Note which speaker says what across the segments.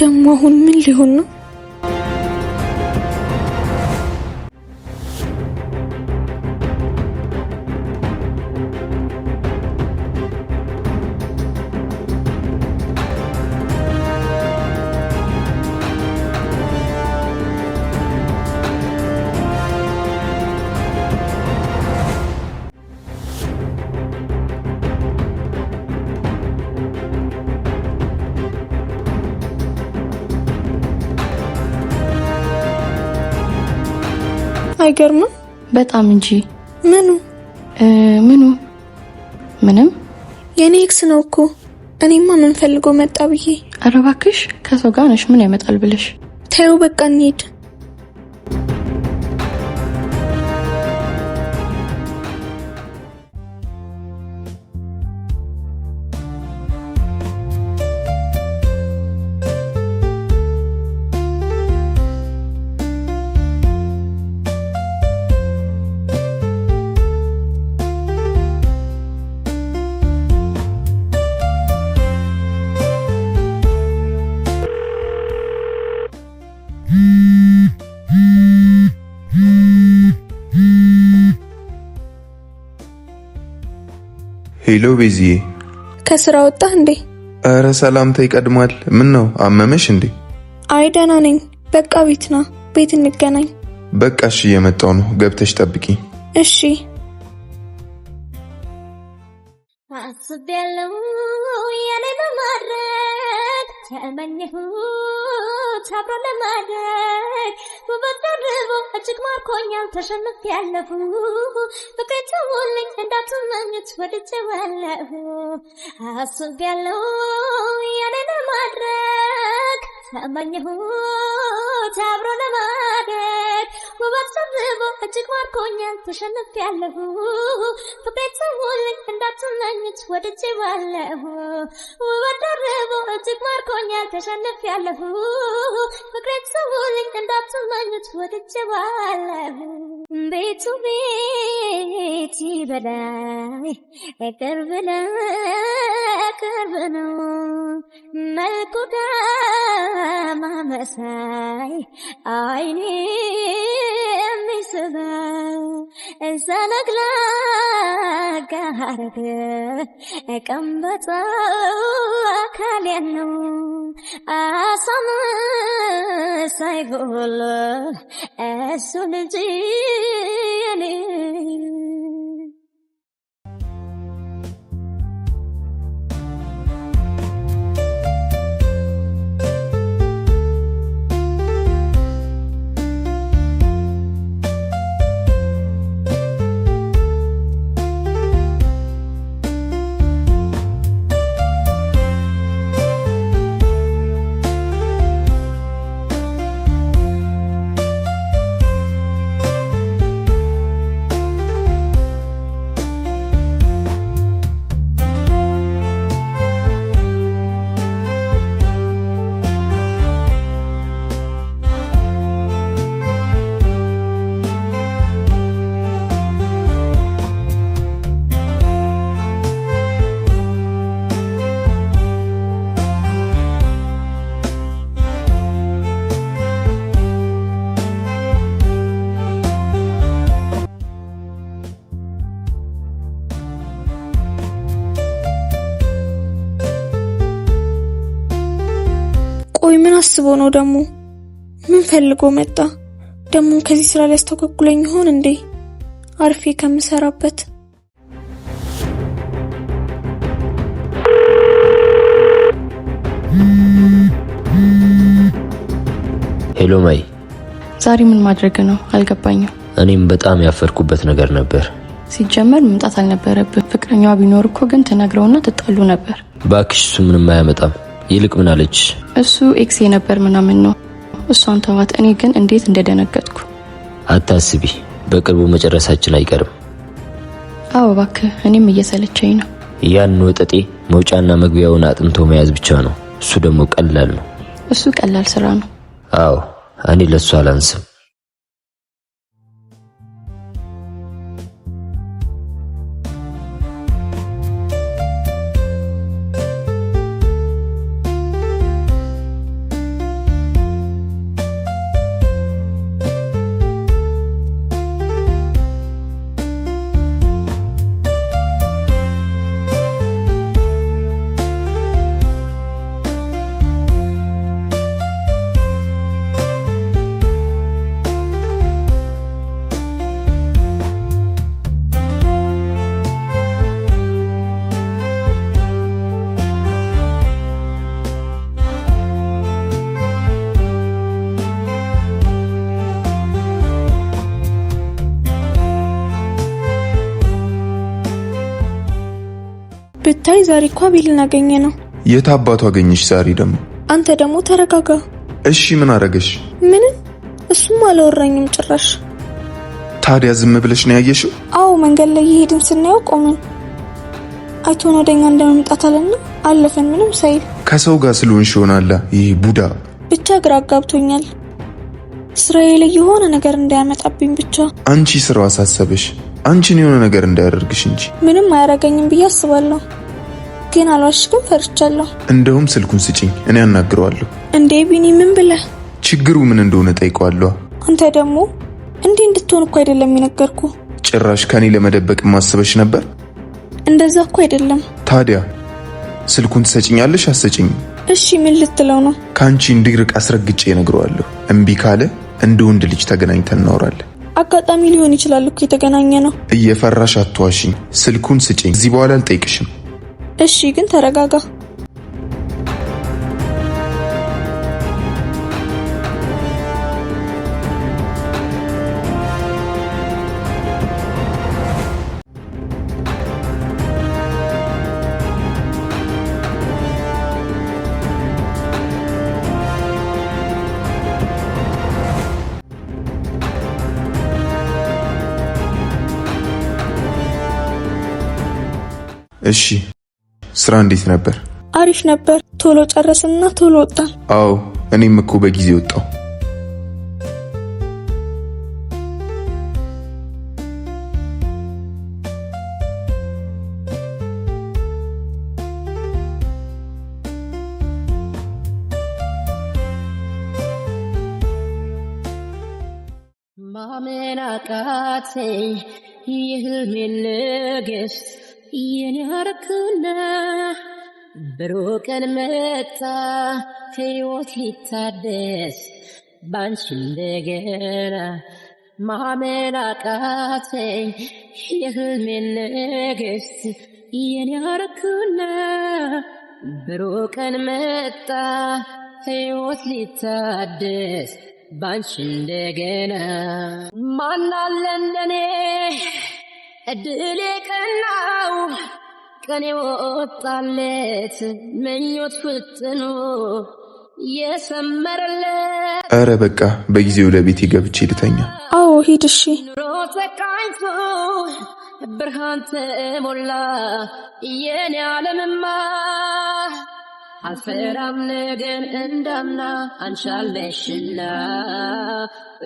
Speaker 1: ደግሞ አሁን ምን ሊሆን ነው? አይገርምም?
Speaker 2: በጣም እንጂ።
Speaker 1: ምኑ?
Speaker 2: ምንም።
Speaker 1: የኔ ኤክስ ነው እኮ። እኔማ ምን ፈልጎ መጣ ብዬ።
Speaker 2: ኧረ እባክሽ ከሰው ጋር ነሽ ምን ያመጣል ብለሽ።
Speaker 1: ተይው በቃ እንሂድ።
Speaker 3: ሄሎ ቤዚዬ፣
Speaker 1: ከስራ ወጣህ እንዴ?
Speaker 3: አረ ሰላምታ ይቀድማል። ምን ነው አመመሽ እንዴ?
Speaker 1: አይ ደህና ነኝ። በቃ ቤት ና፣ ቤት እንገናኝ።
Speaker 3: በቃ እሺ፣ እየመጣሁ ነው። ገብተሽ ጠብቂ።
Speaker 1: እሺ።
Speaker 4: አስቤያለሁ ያኔ በማድረግ ተመኘሁት አብሮ ለማድረግ በበደርቦ እጅግ ማርኮኛል ተሸንፌያለሁ። ፍቅሬ ተውልኝ እንዳትመኙት ወድጄዋለሁ። አስቤያለሁ ያኔ በማድረግ ተመኘሁት አብሮ ለማድረግ በበደርቦ እጅግ ማርኮኛል ተሸንፌያለሁ። ፍቅሬ ተውልኝ እንዳትመኙት ወድጄዋለሁ። በበደርቦ እጅግ ማርኮኛል ተሸንፌያለሁ። ፍቅሬ ተውልኝ እንዳትመኙት ወድጄዋለሁ። ቤቱ ቤት ይበላይ ቅርብ ነው መልኩ ደማ መሳይ አይኔ የሚስበው ዘለግላጋ ሐረግ ቀንበጣው አካል ያለው አሳም ሳይጎል እሱ ልጅ የኔ
Speaker 1: ቆይ ምን አስቦ ነው ደግሞ? ምን ፈልጎ መጣ ደግሞ? ከዚህ ስራ ላይ አስተጓጉለኝ ይሆን እንዴ? አርፌ ከምሰራበት።
Speaker 5: ሄሎ ማይ፣
Speaker 2: ዛሬ ምን ማድረግ ነው አልገባኝም።
Speaker 5: እኔም በጣም ያፈርኩበት ነገር ነበር።
Speaker 2: ሲጀመር መምጣት አልነበረብህ። ፍቅረኛዋ ቢኖር እኮ ግን ተነግረውና ተጣሉ ነበር።
Speaker 5: ባክሽ እሱ ምንም አያመጣም። ይልቅ ምን አለች?
Speaker 2: እሱ ኤክስ ነበር ምናምን ነው። እሷን ተዋት። እኔ ግን እንዴት እንደደነገጥኩ።
Speaker 5: አታስቢ፣ በቅርቡ መጨረሳችን አይቀርም።
Speaker 2: አዎ እባክህ፣ እኔም እየሰለቸኝ ነው።
Speaker 5: ያን ወጠጤ መውጫና መግቢያውን አጥንቶ መያዝ ብቻ ነው። እሱ ደግሞ ቀላል ነው።
Speaker 2: እሱ ቀላል ስራ ነው።
Speaker 5: አዎ፣ እኔ ለሱ አላንስም።
Speaker 1: ብታይ ዛሬ እኮ አቤልን አገኘ ነው።
Speaker 3: የት አባቱ አገኘሽ ዛሬ ደግሞ?
Speaker 1: አንተ ደግሞ ተረጋጋ።
Speaker 3: እሺ ምን አረገሽ?
Speaker 1: ምንም፣ እሱም አላወራኝም ጭራሽ።
Speaker 3: ታዲያ ዝም ብለሽ ነው ያየሽው?
Speaker 1: አዎ መንገድ ላይ እየሄድን ስናየው ቆመን አይቶን ወደኛ እንደመምጣት አለና አለፈን ምንም ሳይል።
Speaker 3: ከሰው ጋር ስለሆንሽ ይሆናል ይሄ ቡዳ።
Speaker 1: ብቻ ግራ አጋብቶኛል። ስራዬ ላይ የሆነ ነገር እንዳያመጣብኝ ብቻ።
Speaker 3: አንቺ ስራው አሳሰበሽ፣ አንቺን የሆነ ነገር እንዳያደርግሽ እንጂ።
Speaker 1: ምንም አያረጋኝም ብዬ አስባለሁ፣ ግን አልዋሽም፣ ፈርቻለሁ።
Speaker 3: እንደውም ስልኩን ስጪኝ፣ እኔ አናግረዋለሁ።
Speaker 1: እንዴ ቢኒ ምን ብለህ?
Speaker 3: ችግሩ ምን እንደሆነ ጠይቀዋለሁ።
Speaker 1: አንተ ደግሞ እንዴ እንድትሆን እኮ አይደለም የነገርኩ።
Speaker 3: ጭራሽ ከኔ ለመደበቅ ማሰበሽ ነበር?
Speaker 1: እንደዛ እኮ አይደለም።
Speaker 3: ታዲያ ስልኩን ትሰጪኛለሽ አትሰጪኝ?
Speaker 1: እሺ ምን ልትለው ነው?
Speaker 3: ካንቺ እንዲርቅ አስረግጬ እነግረዋለሁ። እምቢ ካለ እንደ ወንድ ልጅ ተገናኝተን እናወራለን።
Speaker 1: አጋጣሚ ሊሆን ይችላል እኮ የተገናኘ ነው።
Speaker 3: እየፈራሽ አትዋሽኝ። ስልኩን ስጪኝ። እዚህ በኋላ አልጠይቅሽም።
Speaker 1: እሺ ግን ተረጋጋ።
Speaker 3: እሺ ስራ እንዴት ነበር?
Speaker 1: አሪፍ ነበር። ቶሎ ጨረስንና ቶሎ ወጣን።
Speaker 3: አዎ እኔም እኮ በጊዜ ወጣው።
Speaker 4: ማመን አቃተኝ የህልሜን ንግሥት የኔ አረኩና ብሩህ ቀን መጣ ሕይወት ሊታደስ ባንቺ እንደገና። ማመን አቃተኝ የህልሜን ንግሥት የኔ አረኩና ብሩህ ቀን መጣ ሕይወት ሊታደስ ባንቺ እንደገና። ማናለ እንደኔ እድሌ ቀናው ቀኔ ወጣለት ምኞት ፍጥኖ የሰመረለት።
Speaker 3: አረ በቃ በጊዜው ለቤቴ ገብቼ ልተኛ።
Speaker 1: አዎ ሂድ። እሺ
Speaker 4: ኑሮ ተቃኝቶ ብርሃን ተሞላ የኔ ዓለምማ አልፈራም ነገን እንዳምና አንሻለሽና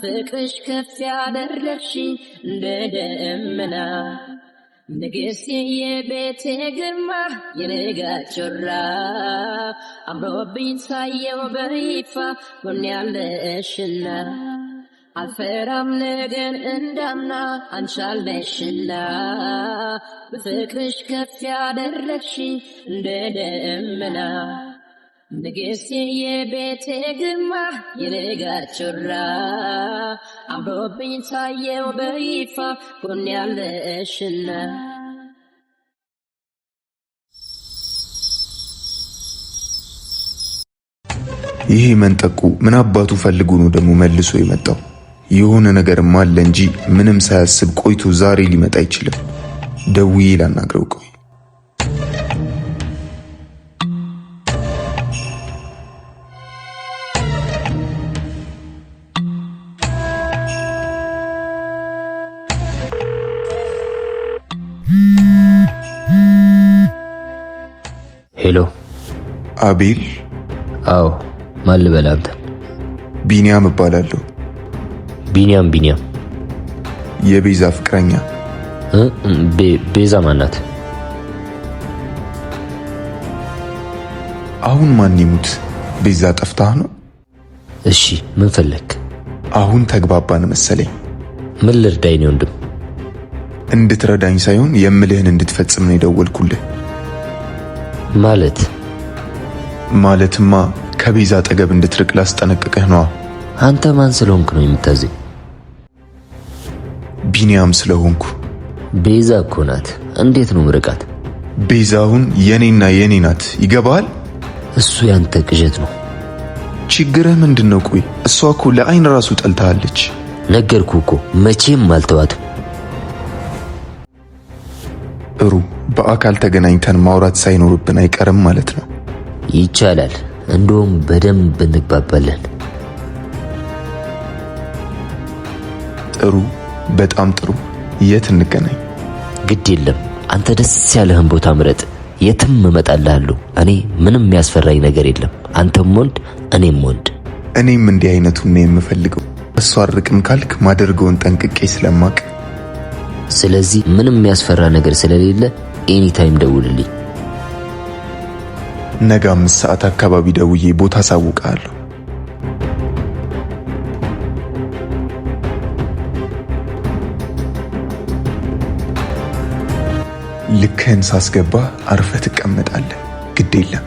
Speaker 4: ፍቅርሽ ከፍ ያደረግሽኝ እንደ ደመና ንግሥቴ የቤቴ ግርማ የንጋት ጮራ አምሮብኝ ሳየው በይፋ ጎኔ ያለሽና አልፈራም ነገን እንዳምና አንሻለሽና በፍቅርሽ ከፍ ያደረግሽኝ እንደ ደመና ንግሥቴ የቤቴ ግርማ የንጋት ጮራ አምሮብኝ ሳየው በይፋ ጎኔ ያለሽና።
Speaker 3: ይሄ መንጠቁ ምን አባቱ ፈልጎ ነው ደግሞ መልሶ የመጣው? የሆነ ነገርም አለ እንጂ ምንም ሳያስብ ቆይቶ ዛሬ ሊመጣ አይችልም። ደውዬ ላናግረው። ቆይ
Speaker 5: ሄሎ
Speaker 3: አቤል?
Speaker 5: አዎ ማን ልበል አንተ?
Speaker 3: ቢኒያም እባላለሁ።
Speaker 5: ቢኒያም
Speaker 3: የቤዛ ፍቅረኛ።
Speaker 5: ቤዛ ማናት?
Speaker 3: አሁን ማን ይሙት ቤዛ ጠፍታህ ነው?
Speaker 5: እሺ ምን ፈለክ?
Speaker 3: አሁን ተግባባን መሰለኝ።
Speaker 5: ምን ልርዳኝ ነው ወንድም?
Speaker 3: እንድትረዳኝ ሳይሆን የምልህን እንድትፈጽም ነው የደወልኩልህ። ማለትማ ከቤዛ አጠገብ እንድትርቅ ላስጠነቅቅህ ነው።
Speaker 5: አንተ ማን ስለሆንክ ነው የምታዘኝ?
Speaker 3: ቢኒያም ስለሆንኩ።
Speaker 5: ቤዛ እኮ ናት። እንዴት ነው ምርቃት?
Speaker 3: ቤዛ አሁን የኔና የኔ ናት። ይገባሃል?
Speaker 5: እሱ ያንተ ቅዠት ነው።
Speaker 3: ችግርህ ምንድነው? ቆይ እሷ እኮ ለአይን ራሱ ጠልታለች።
Speaker 5: ነገርኩ እኮ መቼም አልተዋትም።
Speaker 3: እሩ በአካል ተገናኝተን ማውራት ሳይኖርብን አይቀርም ማለት ነው።
Speaker 5: ይቻላል። እንደውም በደንብ እንግባባለን።
Speaker 3: ጥሩ፣ በጣም ጥሩ። የት እንገናኝ?
Speaker 5: ግድ የለም፣ አንተ ደስ ያለህን ቦታ ምረጥ። የትም እመጣልሃለሁ። እኔ ምንም የሚያስፈራኝ ነገር የለም። አንተም ወንድ እኔም ወንድ።
Speaker 3: እኔም እንዲህ አይነቱን ነው የምፈልገው። እሱ አርቅም ካልክ ማደርገውን ጠንቅቄ ስለማቅ፣
Speaker 5: ስለዚህ ምንም የሚያስፈራ ነገር ስለሌለ ኤኒ ታይም ደውልልኝ።
Speaker 3: ነገ 5 ሰዓት አካባቢ ደውዬ ቦታ አሳውቅሃለሁ። ልክህን ሳስገባ አርፈህ ትቀመጣለህ። ግድ የለም።